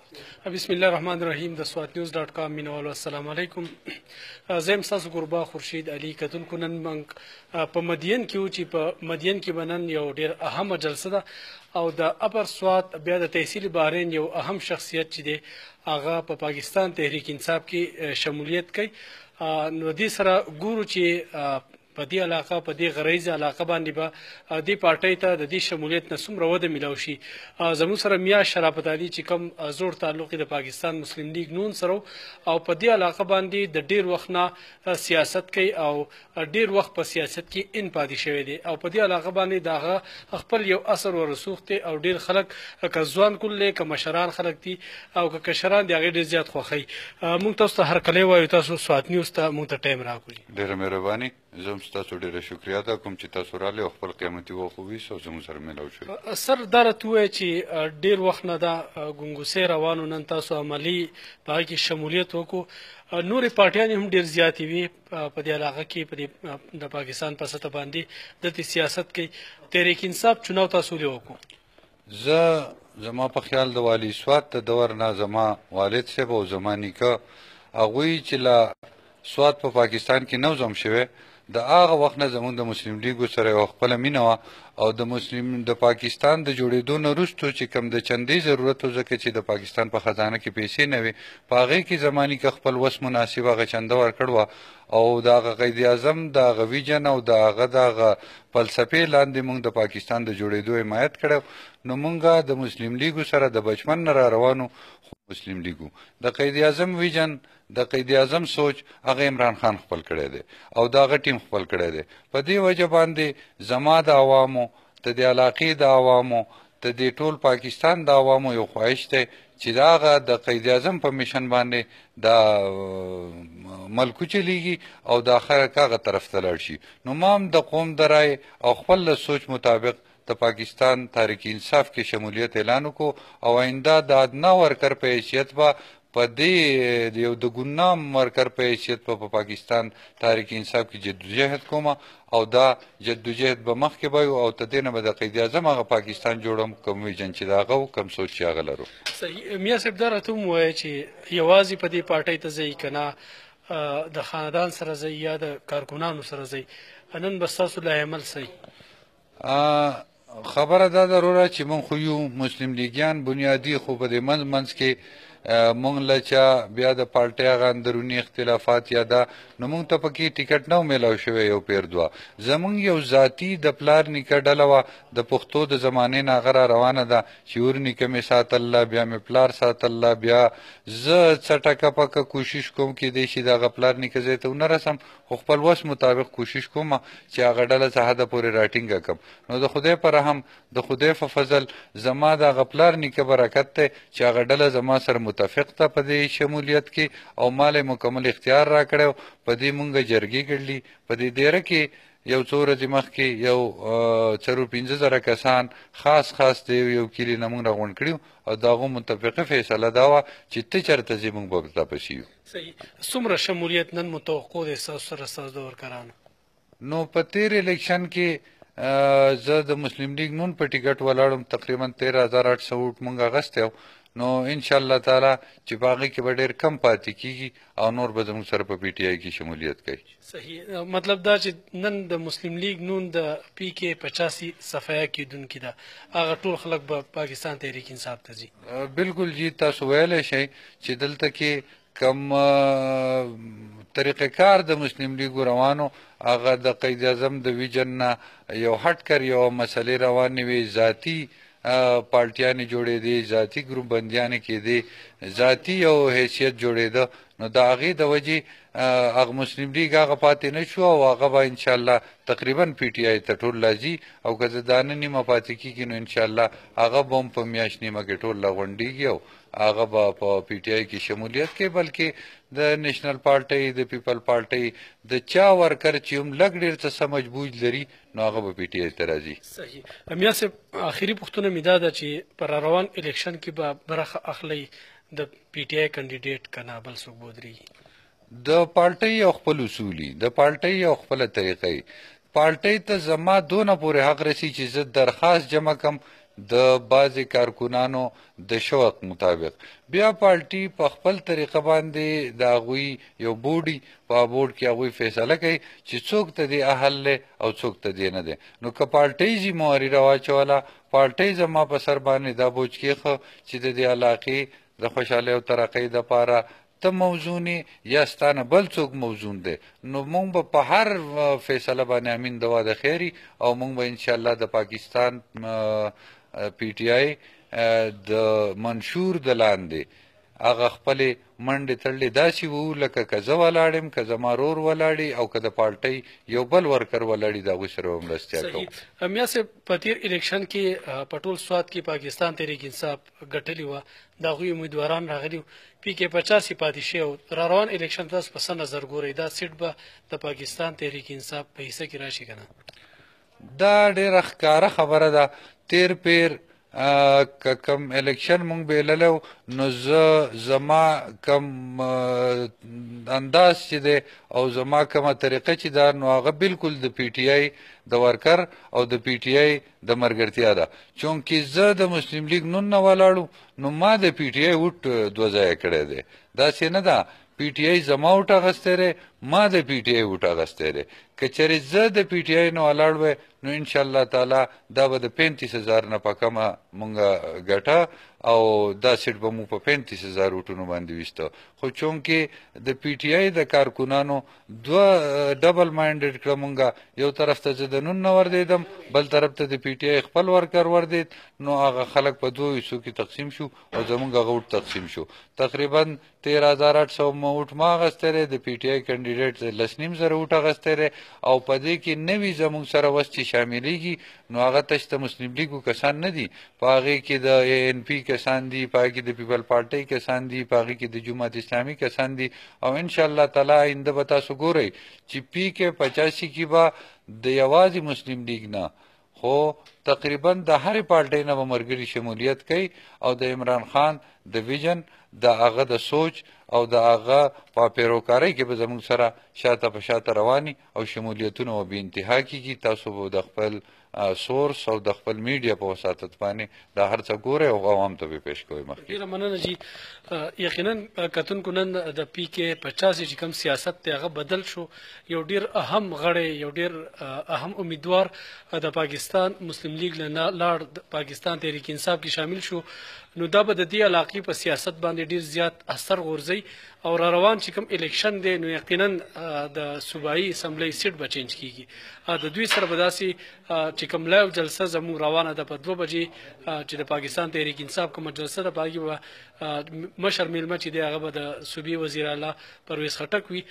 بسم الله الرحمن الرحیم د سوات نیوز ډاټ کام مینوالو السلام علیکم. زه یم ستاسو ګوربا خورشید علي. کتونکو نن موږ په مدین کې وو چې په مدین کې به نن یو ډېر اهمه جلسه ده او د اپر سوات بیا د تحصیل بحرین یو اهم شخصیت چې دی هغه په پاکستان تحریک انصاف کې شمولیت کوي. نو دې سره ګورو چې په دې علاقه په دې غریزه علاقه باندې به دې پارټۍ ته د دې شمولیت نه څومره وده میلاو شي. زموږ سره میا شرافت علي چې کوم زوړ تعلق د پاکستان مسلم لیگ نون سره او په دې علاقه باندې د ډیر وخت نه سیاست کوي او ډیر وخت په سیاست کې ان پاتې شوی دی او په دې علاقه باندې دغه خپل یو اثر ورسوخ دی او ډیر خلک که ځوان کله که مشران خلک دي او که کشران دي هغه ډیر زیات خوښي. موږ تاسو ته هر کله وایو تاسو سوات نیوز ته موږ ته ټایم راکړئ. ډیره مهرباني. زه هم ستاسو ډیره شکریا ادا کوم چې تاسو راغلئ او خپل قیمتي وخت وویست او زموږ سره میلاو شوئ. سر دا راته ووایه چې ډېر وخت نه دا ګونګوسۍ روانو نن تاسو عملي په هغه کې شمولیت وکړو. نورې پارټیانې هم ډېر زیاتې وي په دې علاقه کې په د پاکستان په سطح باندې دلته سیاست کوي. تحریک انصاف چناو تاسو ولې وکړو؟ زما په خیال د والي سوات د دور نه زما والد صاحب او زما نیکه هغوی چې له سوات په پاکستان کې نو ځم شوی د هغه وخت نه زموږ د مسلم لیګو سره یوه خپله مینه وه او د پاکستان د جوړېدو نه وروستو چې کوم د چندې ضرورت و ځکه چې د پاکستان په خزانه کې پیسې نه وې په هغې کې زما نیکه خپل وس مناسب هغه چنده ورکړ وه او د هغه قید اعظم د هغه ویژن او د هغه دغه فلسفې لاندې موږ د پاکستان د جوړېدو حمایت کړی. نو موږ د مسلم لیګو سره د بچپن نه را روانو. خو مسلم لیګو د قید اعظم ویژن د قید اعظم سوچ هغه عمران خان خپل کړی دی او د هغه ټیم خپل کړی دی. په دې وجه باندې زما د عوامو د دې علاقې د عوامو د دې ټول پاکستان د عوامو یو خواهش دی چې د هغه د قید اعظم په میشن باندې د ملک وچلیږي او د آخر هغه طرف ته لاړ شي. نو ما هم د قوم د رای او خپل سوچ مطابق د پاکستان تحریک انصاف کې شمولیت اعلان وکړو او آینده د ادنا ورکر په حیثیت به په دې یو د ګمنام ورکر په حیثیت په پاکستان تحریک انصاف کې جدوجهد کوم او دا جدوجهد به مخکې به او تر دې نه به د قید اعظم هغه پاکستان جوړم کوم ویژن چې د هغه و کوم سوچ چې هغه لرو. صحیح. میا صاحب دا راته هم ووایه چې یوازې په دې پارټۍ ته ځئ که نه د خاندان سره ځئ یا د کارکنانو سره ځئ نن به ستاسو له عمل څه خبره دا ضروره چې مونږ خو یو مسلم لیګیان بنیادي خو په دې منځ کې مونږ له چا بیا د پارټۍ هغه اندروني اختلافات یا دا نو مونږ ته پکې ټیکټ نه و میلاو شوی یو پیر دوه. زمونږ یو ذاتي د پلار نیکه ډله وه د پښتو د زمانې نه هغه را روانه ده چې ور نیکه مې ساتله بیا مې پلار ساتله بیا زه څه ټکه پکه کوشش کوم کیدی شي د هغه پلار نیکه ځای ته ونه رسم خو خپل وس مطابق کوشش کوم چې هغه ډله څه حده پورې راټینګه کړم. نو د خدای په رحم د خدای په فضل زما د هغه پلار نیکه برکت دی چې هغه ډله زما سره متفق ته په دې شمولیت کې او مال مکمل اختیار را کړی. په دې مونږ جرګې ګړلي په دې دیره کې یو څو ورځې مخکې یو 4-5 کسان خاص د یو کلي نه مونږ راغونډ کړي او د هغو متفقه فیصله دا وه چې ته چېرته ځې مونږ به ورپسې یو. صحیح. څومره شمولیت نن متوقع دی ستاسو سره ستاسو د ورکرانو؟ نو په تیر الیکشن کې زه د مسلم لیګ نون په ټیکټ ولاړم تقریبا 13,800 ووټ مونږ اخیستی و. نو انشاءالله تعالی چې په هغې کې به ډېر کم پاتې کېږي او نور به زموږ سره په پی ټي آی کې شمولیت کوي. صحیح. مطلب دا چې نن د مسلم لیگ نون د پی کې 85 صفحه کېدونکي ده هغه ټول خلک به پاکستان تحریک انصاف ته ځي؟ بالکل جی تاسو ویلی شئ چې دلته کې کم طریقه کار د مسلم لیګو روانو هغه د قید اعظم د ویژن نه یو هټ کر یو مسلې روانې وي ذاتي پارټیانې جوړېدې ذاتي ګروپ بندیانې کېدې ذاتي یو حیثیت جوړېده. نو د هغې د وجې هغه مسلم لیګ هغه پاتې نه شو او هغه به انشاءالله تقریبا پی ټي آی ته ټول راځي او که زه دا نه نیمه پاتې کېږي نو انشاءالله هغه به هم په میاشت نیمه کې ټول راغونډېږي او هغه به په پی ټي آی کې شمولیت کوي. بلکې د نیشنل پارټۍ د پیپل پارټۍ د چا ورکر چې هم لږ ډېر څه سمجھ بوج لري نو هغه به پی ټي آی ته راځي. صحیح. میا صاحب آخري پوښتنه مې دا ده چې په روان الیکشن کې به برخه اخلئ د پی ټي آی کینډیډیټ که نه بل څوک به ودرېږي؟ د پارټۍ یو خپل اصولي د پارټۍ یو خپله طریقه پارټۍ ته زما دونه پورې حق رسي چې زه درخواست جمع کم د بعضې کارکنانو د شوق مطابق. بیا پارټي په خپل طریقه باندې د هغوی یو بورډي په بورډ کې هغوی فیصله کوي چې څوک ته دې اهل دی او څوک ته دې نه دی. نو که پارټۍ ذمهواري راواچوله، پارټۍ زما په سر باندې دا بوج کېښه چې د دې علاقې د خوشحالۍ او ترقۍ دپاره ته موزون یا ستانه بل څوک موزون دی، نو مونږ به په هر فیصله باندې امین دوا د خیري او مونږ به انشاءالله د پاکستان پی ټی آی د منشور د لاندې هغه خپلې منډې تړلې داسې وو لکه که زه ولاړ یم، که زما رور ولاړي او که د پارټۍ یو بل ورکر ولاړي د هغوی سره به مرستیا کوو. میا صاحب په تیر الیکشن کې په ټول سوات کې پاکستان تحریک انصاف ګټلې وه، د هغوی امیدواران راغلي وو، پی کې 50 پاتې شوی و. را روان الیکشن تاسو په څه نظر ګورئ؟ دا سیټ به د پاکستان تحریک انصاف په حصه کې راشي که نه؟ دا ډېره ښکاره خبره ده. تیر پیر که کم الیکشن مونږ بیللی نو زما کم انداز چې دی او زما کومه طریقه چې ده نو هغه بالکل د پی ټي آی د ورکر او د پی ټي آی د ملګرتیا ده. چونکې زه د مسلم لیګ نون نه ولاړو نو ما د پی ټي آی ووټ 2 ځایه کړی دی. داسې نه ده پی ټي آی زما ووټ اخیستی دی، ما د پی ټي آی ووټ اخیستی دی. که چېرې زه د پی ټي آی نه ولاړ وی نو انشاءالله تعالی دا به د 35,000 نه په کمه مونږ ګټه او دا سیټ به مو په 35,000 ووټونو باندې ویسته. خو چونکې د پی ټي آی د کارکنانو دوه ډبل مایندډ کړه مونږه، یو طرف ته زه د نون نه وردېدم، بل طرف ته د پی ټي آی خپل ورکر وردېد، نو هغه خلک په 2 حصو کې تقسیم شو او زمونږ هغه ووټ تقسیم شو. تقریبا 13,800 ووټ ما اخیستی دی، د پی ټي آی کینډیډیټ 10,500 ووټ اخیستی دی او په دې کې نوي زمونږ سره وس چې شاملیږي نو هغه تش د مسلم لیګو کسان نه دي، په هغې کې د اے ان پي کسان دي، په هغې کې د پیپل پارټۍ کسان دي، په هغې کې د جماعت اسلامي کسان دي. او انشاءالله تعالی آینده به تاسو ګورئ چې پی کې 85 کې به د یوازې مسلم لیګ نه خو تقریبا د هرې پارټۍ نه به ملګري شمولیت کوي او د عمران خان د ویژن د هغه د سوچ او د هغه په پیروکارۍ کې به زموږ سره شاته په شاته رواني او شمولیتونه به بې انتها کېږي. تاسو به د خپل سورس او د خپل میډیا په وساطت باندې دا هر څه ګورئ او عوام ته به پیش کوئ. مخکې ډېره مننه جي. یقینا کتونکو نن د پی کې 50 چې کوم سیاست دی هغه بدل شو. یو ډېر اهم غړی، یو ډېر اهم امیدوار د پاکستان مسلم لیګ له لاړ پاکستان تحریک انصاف کې شامل شو. نو دا به د دې علاقې په سیاست باندې ډېر زیات اثر غورځوي او را روان چې کوم الیکشن دی نو یقینا د صوبایي اسمبلی سیټ به چینج کیږي. د دوی سره به داسې چې کوم لایو جلسه زموږ روانه ده په 2 بجې چې د پاکستان تحریک انصاف کومه جلسه ده په هغې به مشر میلمه چې دی هغه به د صوبې وزیر اعلی پرویز خټک وي